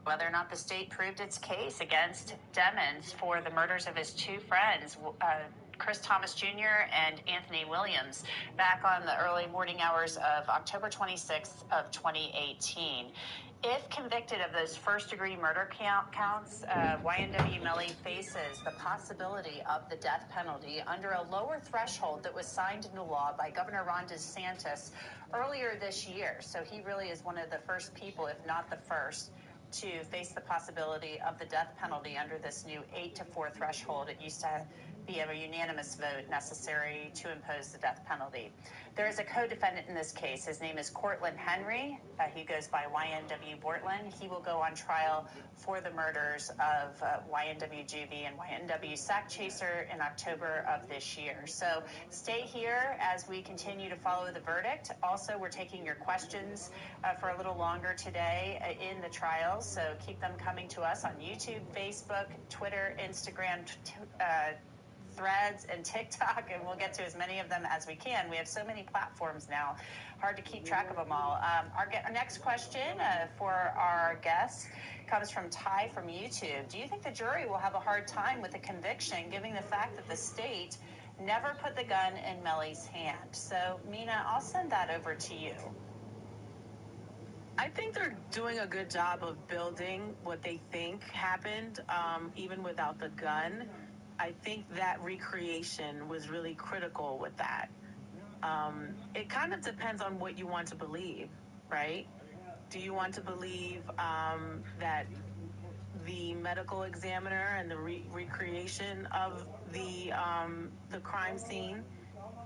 whether or not the state proved its case against Demmons for the murders of his two friends, Chris Thomas Jr. and Anthony Williams, back on the early morning hours of October 26th of 2018. If convicted of those first-degree murder counts, YNW Melly faces the possibility of the death penalty under a lower threshold that was signed into law by Governor Ron DeSantis earlier this year. So he really is one of the first people, if not the first, to face the possibility of the death penalty under this new 8-4 threshold. It used to be a unanimous vote necessary to impose the death penalty. There is a co-defendant in this case. His name is Cortland Henry. He goes by YNW Bortland. He will go on trial for the murders of YNW Juvie and YNW Sack Chaser in October of this year. So stay here as we continue to follow the verdict. Also, we're taking your questions for a little longer today in the trials. So keep them coming to us on YouTube, Facebook, Twitter, Instagram, Threads, and TikTok, and we'll get to as many of them as we can. We have so many platforms now, hard to keep track of them all. Our next question for our guests comes from Ty from YouTube. Do you think the jury will have a hard time with the conviction, given the fact that the state never put the gun in Melly's hand? So, Mina, I'll send that over to you. I think they're doing a good job of building what they think happened, even without the gun. I think that recreation was really critical with that. It kind of depends on what you want to believe, right? Do you want to believe that the medical examiner and the recreation of the crime scene,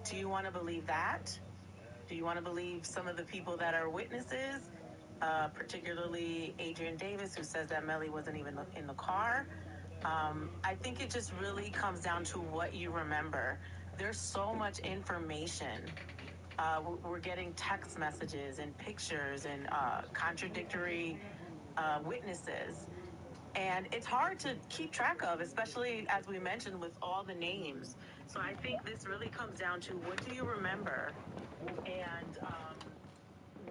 do you want to believe that? Do you want to believe some of the people that are witnesses, particularly Adrian Davis, who says that Melly wasn't even in the car? I think it just really comes down to what you remember. There's so much information. We're getting text messages and pictures and contradictory witnesses. And it's hard to keep track of, especially as we mentioned with all the names. So I think this really comes down to what do you remember and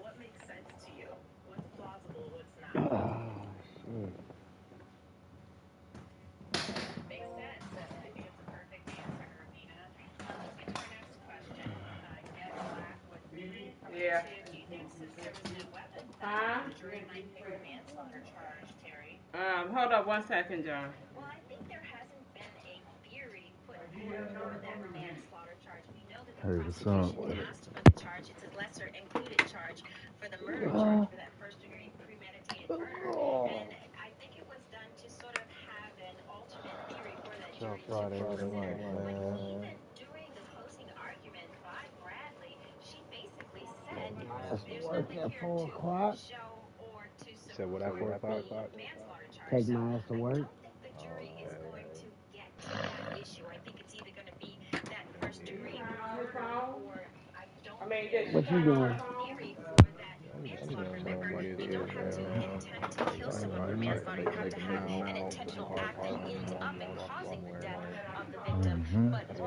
what makes sense to you? What's plausible, what's not? Makes sense. I think it's a perfect answer, Nina. Let's get to our next question. Get Black with me from YouTube. Do you think since there was no weapon found, the jury might pick a manslaughter charge, Terry? Hold up 1 second, John. Well, I think there hasn't been a theory put forward for that manslaughter charge. We know that the prosecution asked for the charge. It's a lesser included charge for the murder charge, for that first-degree premeditated murder. And I think it was done to sort of have an alternate theory for that jury to consider. But even during the closing argument by Bradley, she basically said there's nothing here to show or to support the manslaughter charge. Take my ass to work. I don't think the jury is going to get to that issue. I think it's either going to be that first degree murder or I don't think What you doing? theory for that manslaughter. Remember, you don't have to intend to kill someone for manslaughter. You have to have an intentional act that ends up in causing the death of the victim. But that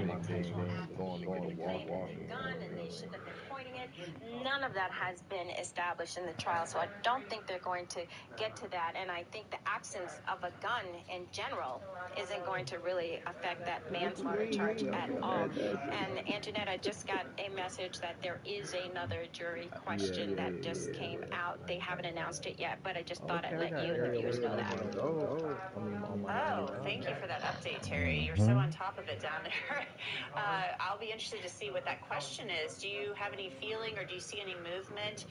intentional act, the claim that the gun and they shouldn't have been pointing it, none of that has been established in the trial. So I don't think they're going to get to that. And I think the absence of a gun in general isn't going to really affect that manslaughter charge at all. And Anjanette, I just got a message that there is another jury question that just came out. They haven't announced it yet, but I just thought I'd let you and the viewers know that. Oh, thank you for that update, Terry. You're so on top of it down there. I'll be interested to see what that question is. Do you have any feeling or do you see any movement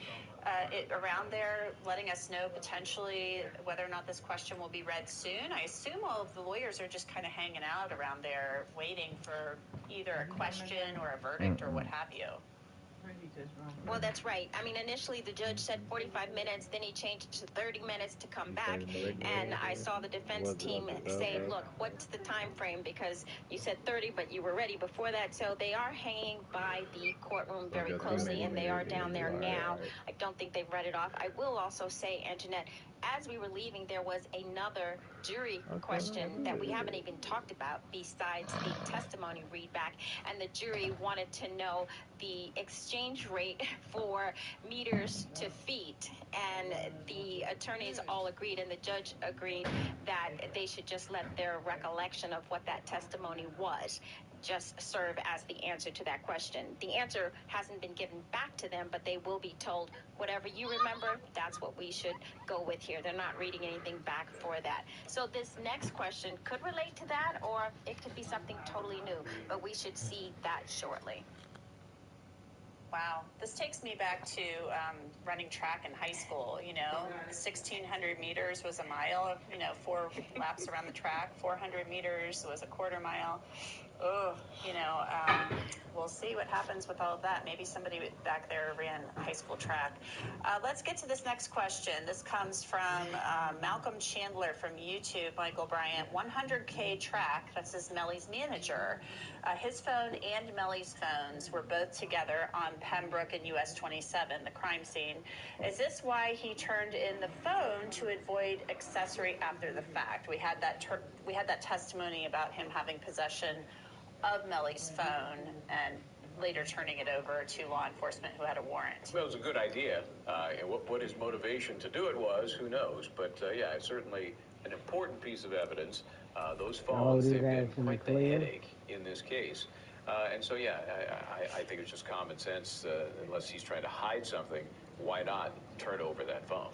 around there letting us know potentially whether or not this question will be read soon? I assume all of the lawyers are just kind of hanging out around there waiting for either a question or a verdict or what have you. Well, that's right. I mean, initially the judge said 45 minutes, then he changed it to 30 minutes to come back. And I saw the defense team say, look, what's the time frame? Because you said 30, but you were ready before that. So they are hanging by the courtroom very closely, and they are down there now. I don't think they've read it off. I will also say, Anjanette, as we were leaving, there was another jury question that we haven't even talked about besides the testimony readback, and the jury wanted to know the exchange rate for meters to feet, and the attorneys all agreed, and the judge agreed that they should just let their recollection of what that testimony was just serve as the answer to that question. The answer hasn't been given back to them, but they will be told, whatever you remember, that's what we should go with here. They're not reading anything back for that. So this next question could relate to that, or it could be something totally new, but we should see that shortly. Wow. This takes me back to running track in high school. 1,600 meters was a mile, 4 laps around the track. 400 meters was a quarter mile. Oh, we'll see what happens with all of that. Maybe somebody back there ran high school track. Let's get to this next question. This comes from Malcolm Chandler from YouTube. Michael Bryant, 100K track. That's his Melly's manager. His phone and Melly's phones were both together on Pembroke and US 27, the crime scene. Is this why he turned in the phone to avoid accessory after the fact? We had that testimony about him having possession of Melly's phone and later turning it over to law enforcement who had a warrant. Well, it was a good idea. And what his motivation to do it was, who knows? But yeah, it's certainly an important piece of evidence. Those phones, they've been quite the headache in this case. And so, yeah, I think it's just common sense. Unless he's trying to hide something, why not turn over that phone?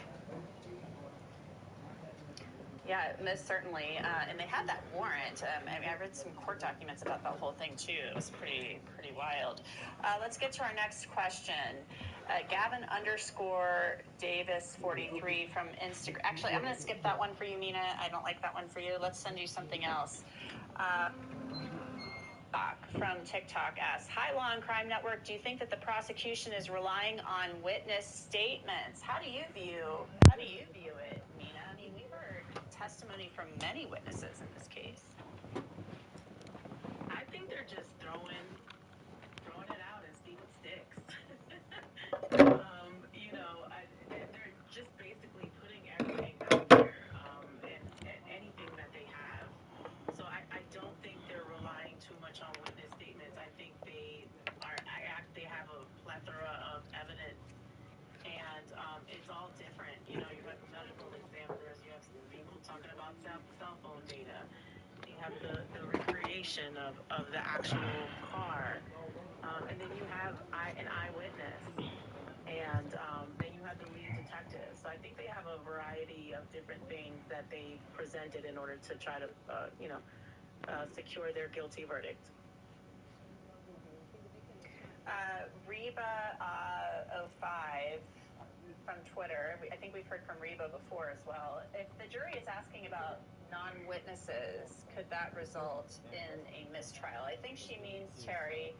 Yeah, most certainly. And they had that warrant. I read some court documents about the whole thing, too. It was pretty wild. Let's get to our next question. Gavin_Davis43 from Instagram. Actually, I'm going to skip that one for you, Mina. I don't like that one for you. Let's send you something else. From TikTok asks, hi, Law and Crime Network. Do you think that the prosecution is relying on witness statements? How do you view it, Mina? I mean, we heard testimony from many witnesses in this case. I think they're just throwing it out and see what sticks. They're just basically putting everything out there, and anything that they have. So I don't think they're relying too much on witness statements. I think they have a plethora of evidence, and it's all different. You have medical examiners, you have people talking about cell phone data, you have the recreation of the actual car, and then you have an eyewitness, and then you have the lead detective. So I think they have a variety of different things that they presented in order to try to, secure their guilty verdict. Reba05 from Twitter. I think we've heard from Reba before as well. If the jury is asking about non-witnesses, could that result in a mistrial? I think she means, Terry,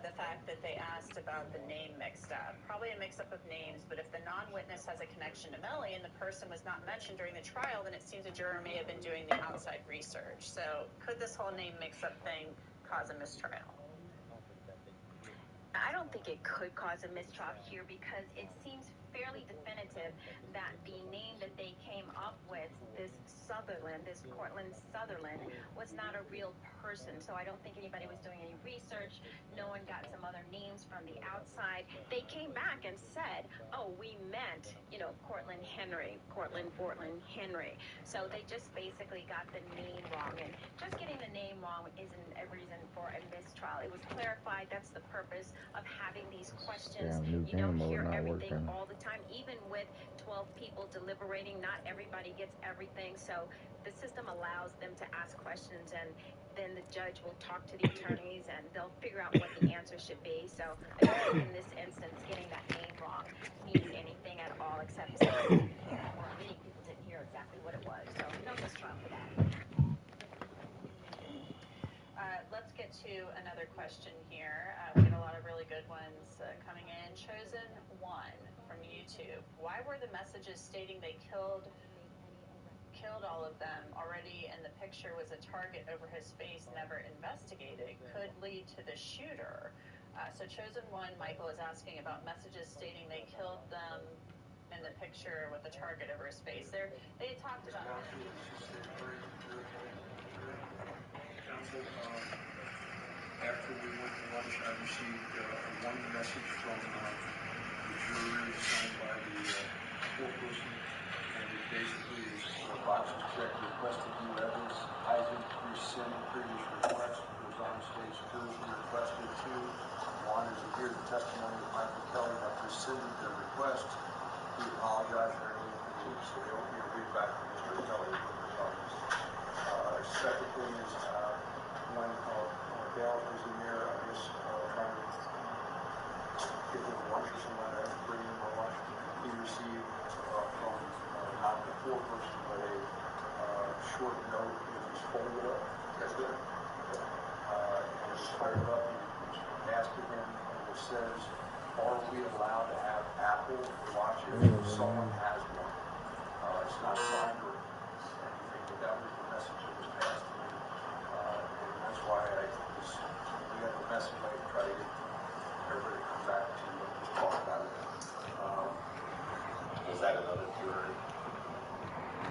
the fact that they asked about the name mixed up. Probably a mix-up of names, but if the non-witness has a connection to Melly and the person was not mentioned during the trial, then it seems a juror may have been doing the outside research. So could this whole name mix-up thing cause a mistrial? I don't think it could cause a mistrial here because it seems fairly definitive that the name that they came up with, this Cortland Sutherland, was not a real person. So I don't think anybody was doing any research. No one got some other names from the outside. They came back and said, oh, we meant, Cortland Henry. So they just basically got the name wrong. And just getting the name wrong isn't a reason for a mistrial. It was clarified. That's the purpose of having these questions. You don't hear everything all the time. Even with 12 people deliberating, not everybody gets everything. So the system allows them to ask questions, and then the judge will talk to the attorneys and they'll figure out what the answer should be. So I don't think in this instance getting that name wrong means anything at all, except many people didn't hear exactly what it was. So no mistrial for that. Let's get to another question here. We have a lot of really good ones coming in. Chosen One from YouTube. Why were the messages stating they killed all of them already, and the picture was a target over his face never investigated, could lead to the shooter? So Chosen One, Michael, is asking about messages stating they killed them and the picture picture with the target over his face. They talked about that. Counsel, after we went to lunch, I received one message from the jury signed by the foreperson, and it basically is boxes checked, requested new evidence, Isaac rescind previous request, goes on states jurors were requested to wanted to hear the testimony of Michael Kelly, but rescinded their request. He apologized for any inconvenience, so they will be read back to Mr. Kelly with the charges. Second thing is when Dale was in there, I guess, trying to give him lunch or something like that, bring him a lunch, he received from not the foreperson, but a short note. It was folded up. That's good. And it was fired up. He was asking him, and it says, are we allowed to have Apple watches if someone has one? It's not signed or anything, but that was the message that was passed to me. And that's why we got the message, I try to get everybody to come back to just talk about it. Was that another jury?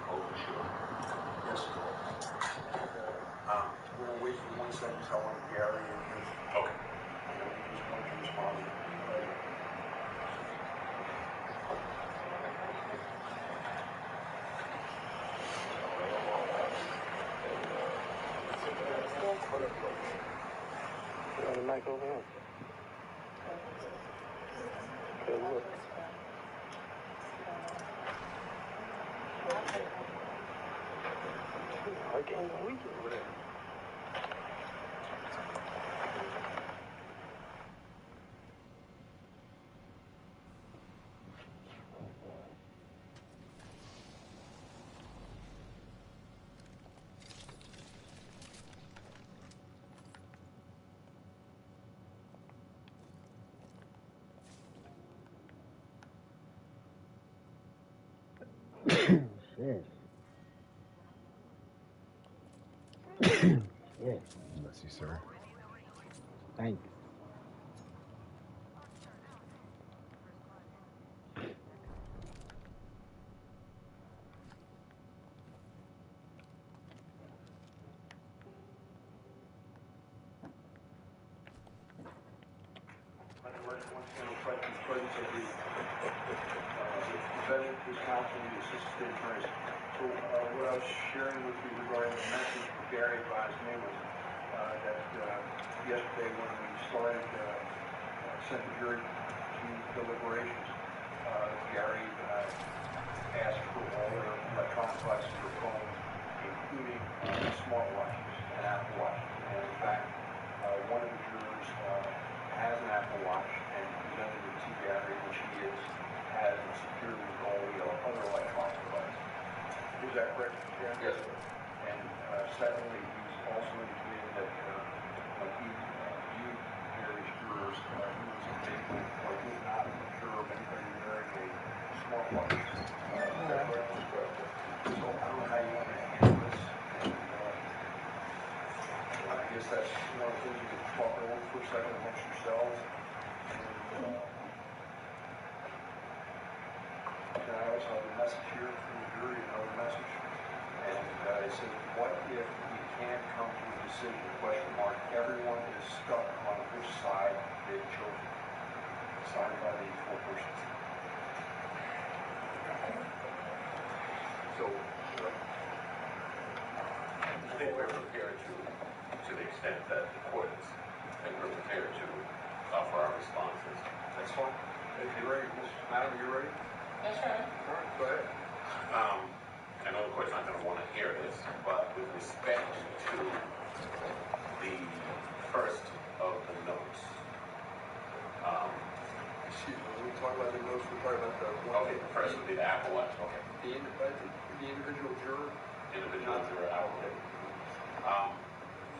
Oh, sure. Yes. We're going to wait for 1 second. I want Gary and his. Okay. Just want to respond. The mic over here. Okay, look. I can't reach it over there. Shit. Shit. Bless you, sir. Thank you. Defendant, his counsel, the assistant state attorneys. So what I was sharing with you regarding the message that Gary advised me was that yesterday when we started, sent the jury to deliberations, Gary asked for all their electronic devices or phones, including smartwatches and Apple Watches. And in fact, one of the jurors has an Apple Watch and presented it to Gary, which he has it secured with all the other electronic devices. Is that correct, Gary? Yes, sir. And secondly, he's also indicated that when he viewed various jurors, he was unable or did not observe anybody wearing a smartwatch. Is that correct? That's correct. So I don't know how you want to handle this. And, I guess that's one of the things you can talk over for a second amongst yourselves. And I also have a message here from the jury, another message. And it says, what if we can't come to a decision, question mark, everyone is stuck on which side they've chosen? Signed by the foreperson. So, I think we're prepared to the extent that the court is, and we're prepared to offer our responses. That's fine. If you're ready, Madam, you ready? That's right. All right, go ahead. I know the court's not going to want to hear this, but with respect to the first of the notes, Excuse me, when we talk about the notes, we're talking about the one. okay, the first would be the Apple Watch. Okay. The individual juror. Individual juror, Apple.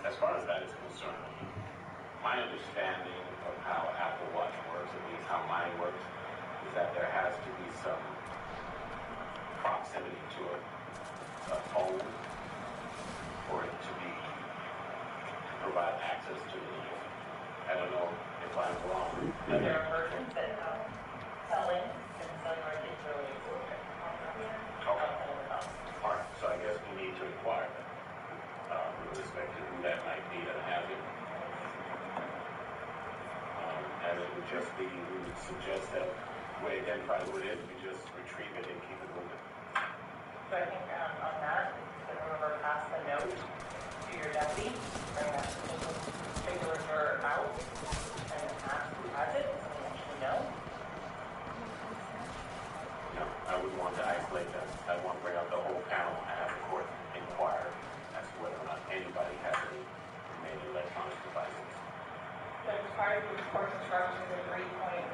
As far as that is concerned, my understanding of how Apple Watch works, at least how mine works, is that there has to be some proximity to a phone for it to provide access to the news. I don't know if I'm wrong. There are merchants that sell in, and selling markets really important. suggest that we identify who it is, we just retrieve it and keep it moving. So I think on that, you can remember pass the note to your deputy, bring that particular juror out, and ask who has it, so we actually know. No, I wouldn't want to isolate them. I want to bring out the whole panel and have the court inquire as to whether or not anybody has any remaining electronic devices. So as far as the court's instructions in 3.13 indicate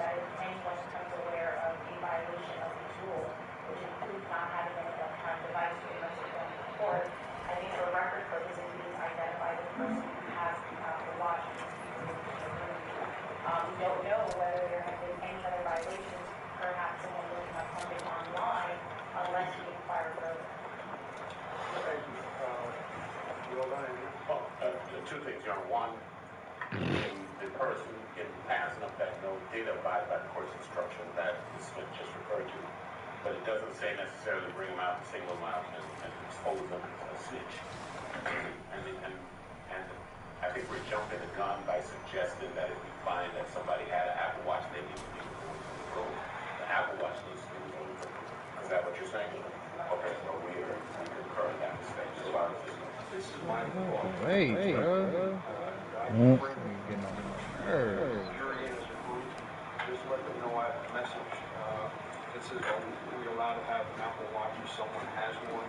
that if anyone becomes aware of a violation of these rules, which includes not having an electronic device to message them to the court, I think for record purposes, we need to identify the person who has the watch and needs to be removed from the room. We don't know whether there have been any other violations, perhaps someone looking up something online, unless we inquire further. Thank you. Well done. Well, two things, Your Honor. One, the person in passing up that note did abide by the court's instruction that Ms. Smith just referred to, but it doesn't say necessarily bring them out and single them out and expose them as a snitch. And I think we're jumping the gun by suggesting that if we find that somebody had an Apple Watch, they need to be removed from the room. The Apple Watch needs to be removed from the room. Is that what you're saying? Okay, well, we concur in that respect. So This is my fault. Hey, bro. Getting on my nerves. Jury as a group, just let them know I have a message. It says, are we allowed to have an Apple Watch if someone has one?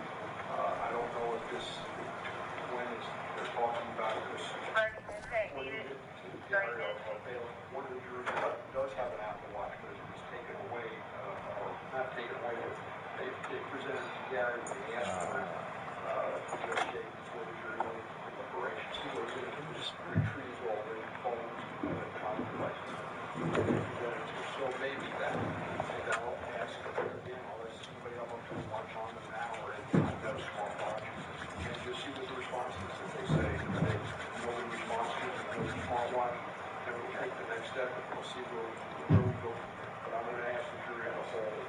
I don't know if this, when they're talking about this. One of the jurors does have an Apple Watch, but it was taken away, or not taken away, but they presented to Gary, they asked for the other day before the jury went into deliberations. He goes in and just retrieves all the phones and electronic devices. So maybe that, and I'll ask again, I'll let somebody else to watch on them now, or I've got a smart watch, and just see what the response is. If they say nobody responds to it, no smartwatch, then we'll take the next step and we'll see where we go from there. But I'm going to ask the jury as a whole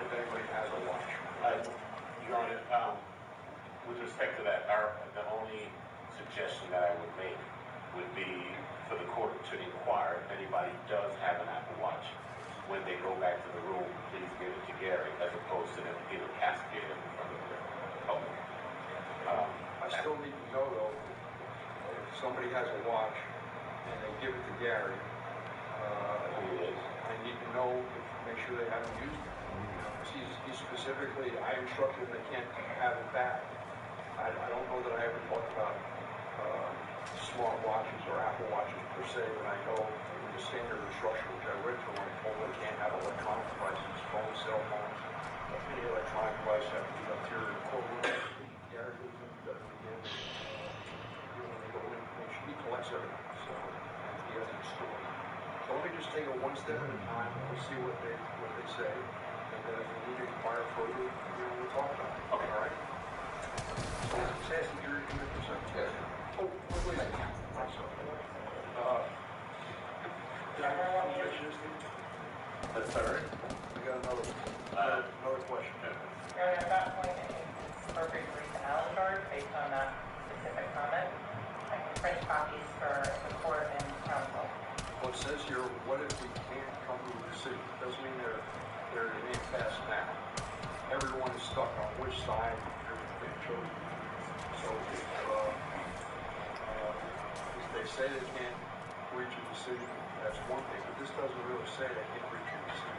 if anybody has a watch. Your Honor, with respect to that, the only suggestion that I would make would be for the court to inquire if anybody does have an Apple Watch. When they go back to the room, please give it to Gary, as opposed to them either castigate him in front of the public. I still need to know, though, if somebody has a watch and they give it to Gary, I need to know, make sure they haven't used it. He specifically, I instructed them they can't have it back. I don't know that I ever talked about smart watches or Apple Watches per se, but I know in the standard instruction, which I read from, I told them they can't have electronic devices, phones, cell phones, any electronic device have to be up here in the courtroom. Gary goes in, does it again. When they go in, he collects everything, so he has it stored. So let me just take it one step at a time. We'll see what they say, and then if we need to inquire further, we'll talk about it. Okay. All right? So just ask the jury to commit themselves. Yes. Oh, wait. I'm sorry. Did I mention this thing? The third? We got another question. At that point, it's appropriate to read the Allen charge based on that specific comment. I can print copies for the court and counsel. Well, it says here, what if we can't come to a decision? It doesn't mean they're in impasse now. Everyone is stuck on which side they've chosen. So if they say they can't reach a decision, that's one thing. But this doesn't really say they can't reach a decision.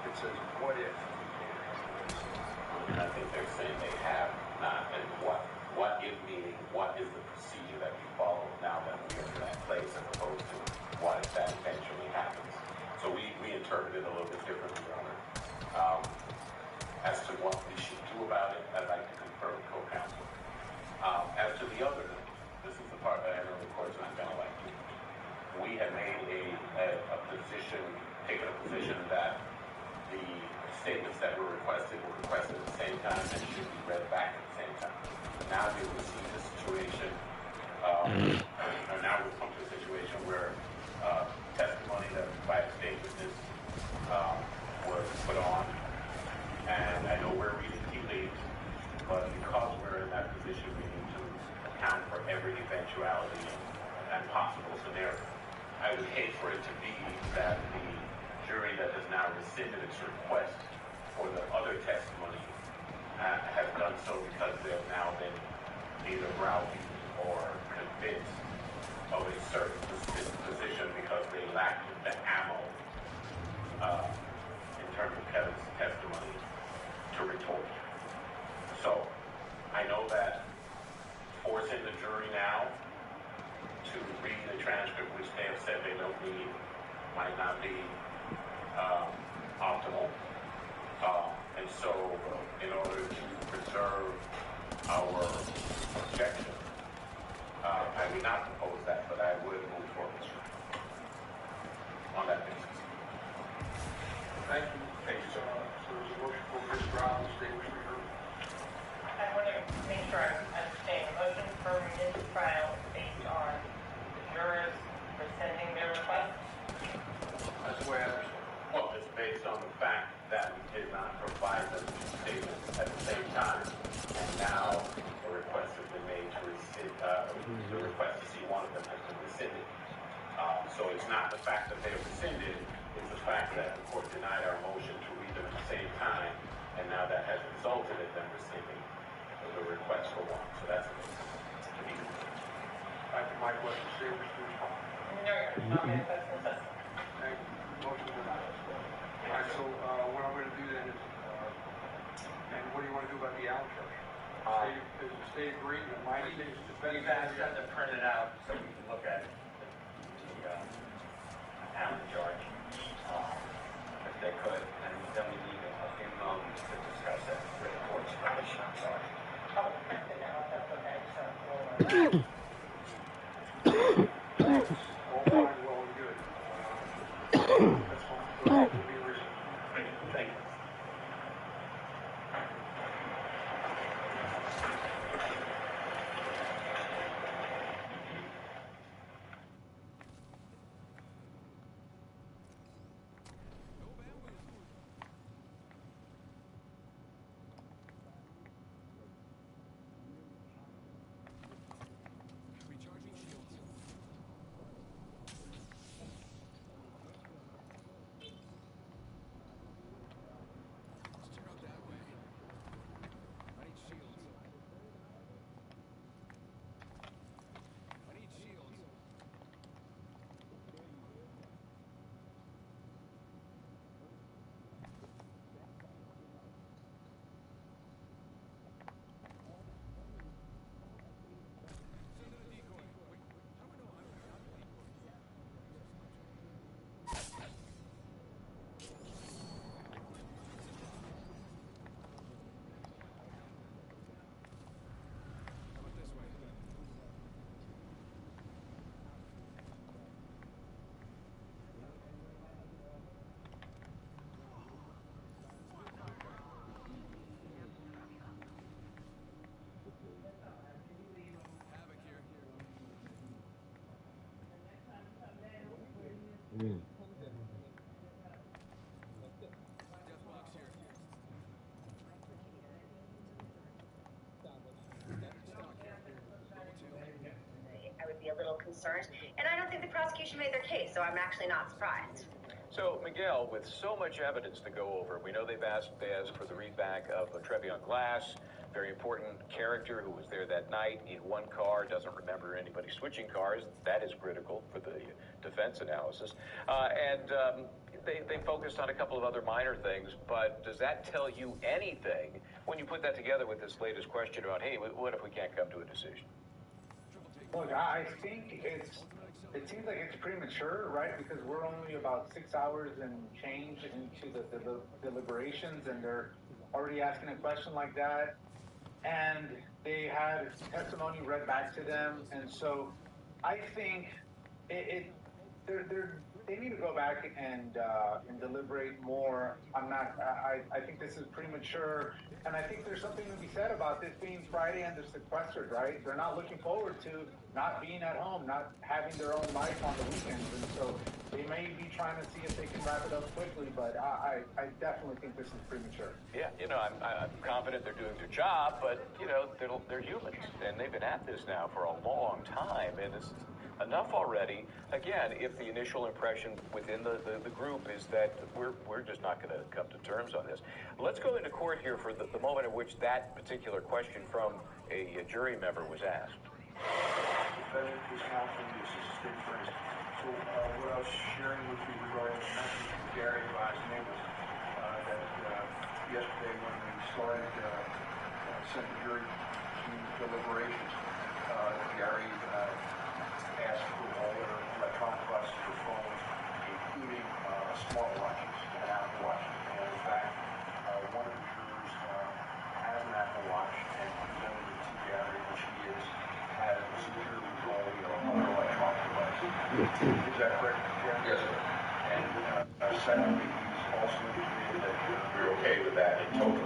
It says, what if we can't reach a decision? I think they're saying they have not, and what if meaning what is the procedure that we follow now that we are in that place, as opposed to what if that eventually happens. So we interpret it a little bit differently, Your Honor. As to what we should do about it, I'd like to confer with co-counsel. As to the other, this is the part that I know the court's not going to like. We have made taken a position that the statements that were requested at the same time and should be read back at the same time. Now we've received a situation, now we've come to a situation where testimony that by a state witness was put on, and I know we're reading tea leaves, but because we're in that position, we need to account for every eventuality and possible scenario. I would hate for it to be that the jury that has now rescinded its request for the other testimony has done so because they have now been either browbeaten or convinced of a certain position because they lacked the ammo in terms of Kevin's testimony to retort. So I know that forcing the jury now to read a transcript which they have said they don't need might not be optimal. And so in order to preserve our objection, I would not propose that, but I would move forward on that basis. Thank you. Thank you, sir. So there's a motion for Ms. Brown to stay with her. I want to make sure I understand. Motion for this trial based on the jurors rescinding their request? That's the way I understand. Well, it's based on the fact that we did not provide them with statements at the same time, and now a request has been made to rescind, the request to see one of them has been rescinded. So it's not the fact that they are rescinded, it's the fact that the court denied our motion to read them at the same time, and now that has resulted in them rescinding the request for one. So that's it. Back to my question, stay with Mr. Respond. No, not manifest necessity. Thank you. Motion denied. All right, so what I'm going to do then is, and what do you want to do about the Allen charge? Does the state agree that my state is defending? We've asked them to print it out so we can look at the Allen charge, if they could, and then we need a few moments to discuss it with the court's permission. I'm sorry. I'll print it out, that's okay, so All fine, well and good. That's fine. So that will be reasonable. Thank you. I would be a little concerned, and I don't think the prosecution made their case, so I'm actually not surprised. So, Miguel, with so much evidence to go over, we know they've asked for the readback of Trevion Glass, very important character who was there that night in one car, doesn't remember anybody switching cars. That is critical for the defense analysis. They focused on a couple of other minor things, but does that tell you anything when you put that together with this latest question about, hey, what if we can't come to a decision? Look, I think it seems like it's premature, right? Because we're only about 6 hours and change into the deliberations, and they're already asking a question like that. And they had testimony read back to them, and so I think they need to go back and deliberate more. I think this is premature, and I think there's something to be said about this being Friday and they're sequestered, right? They're not looking forward to not being at home, not having their own life on the weekends, and so they may be trying to see if they can wrap it up quickly, but I definitely think this is premature. Yeah, I'm confident they're doing their job, but, they're humans, and they've been at this now for a long time, and enough already. Again, if the initial impression within the group is that we're just not going to come to terms on this. Let's go into court here for the moment in which that particular question from a jury member was asked. Defendant, his counsel, the assistant state attorney. So what I was sharing with you regarding the message from Gary advised me was that yesterday when we started sent the jury to deliberations, Gary asked for all their electronic devices or phones, including smartwatches and Apple Watches. And in fact, one of the jurors has an Apple Watch and presented it to Gary, which he has secure control of electronic devices. Is that correct, Gary? Yes, sir. And secondly, he's also indicated that we're okay with that in total.